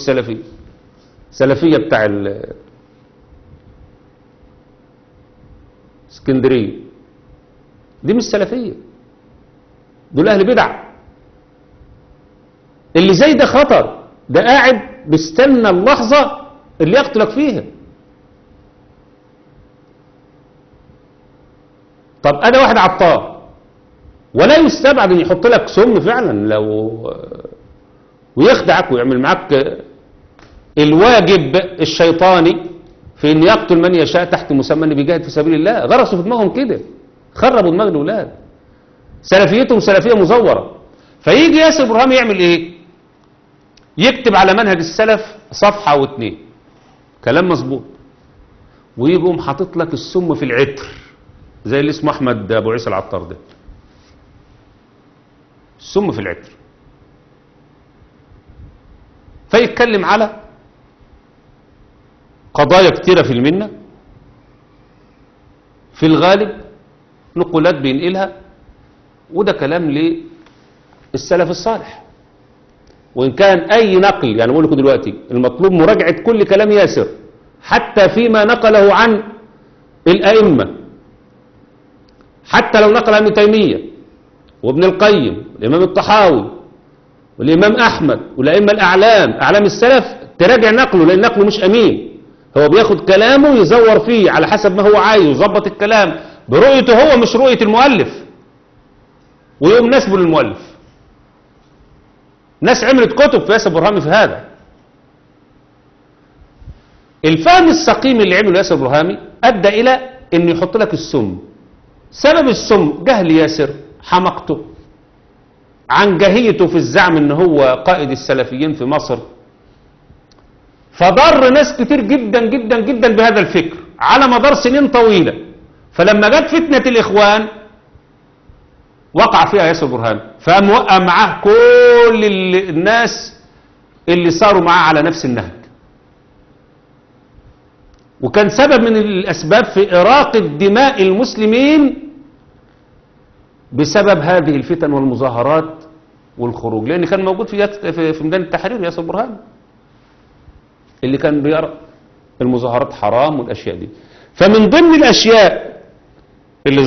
السلفية. السلفية بتاع اسكندرية دي مش سلفية، دول أهل بدع. اللي زي ده خطر، ده قاعد بيستنى اللحظة اللي يقتلك فيها. طب أنا واحد عطار، ولا يستبعد أن يحط لك سم فعلا لو ويخدعك ويعمل معك الواجب الشيطاني في أن يقتل من يشاء تحت مسمى أنه بيجاهد في سبيل الله. غرسوا في دماغهم كده، خربوا دماغ الأولاد، سلفيتهم سلفية مزورة. فيجي ياسر برهامي يعمل إيه؟ يكتب على منهج السلف صفحة أو اتنين كلام مظبوط، ويقوم حاطط لك السم في العطر زي اللي اسمه أحمد أبو عيسى العطار ده، السم في العطر. فيتكلم على قضايا كتيرة في المنة، في الغالب نقولات بينقلها، وده كلام للسلف الصالح. وإن كان أي نقل، يعني بقول لكم دلوقتي المطلوب مراجعة كل كلام ياسر حتى فيما نقله عن الأئمة، حتى لو نقل عن ابن تيمية وابن القيم والإمام الطحاوي والإمام أحمد والأئمة الأعلام، أعلام السلف، تراجع نقله، لأن نقله مش أمين. هو بياخد كلامه يزور فيه على حسب ما هو عايز، يظبط الكلام برؤيته هو مش رؤية المؤلف، ويقوم نسبه للمؤلف. ناس عملت كتب في ياسر برهامي في هذا. الفهم السقيم اللي عمله ياسر برهامي أدى إلى أن يحط لك السم. سبب السم جهل ياسر، حمقته، عنجهيته في الزعم ان هو قائد السلفيين في مصر، فضر ناس كتير جدا جدا جدا بهذا الفكر على مدار سنين طويلة. فلما جت فتنة الإخوان وقع فيها ياسر برهامي، فقام وقع معاه كل الناس اللي صاروا معاه على نفس النهج، وكان سبب من الأسباب في إراقة دماء المسلمين بسبب هذه الفتن والمظاهرات والخروج. لأن كان موجود في ميدان التحرير ياسر برهامي اللي كان بيرى المظاهرات حرام والأشياء دي. فمن ضمن الأشياء اللي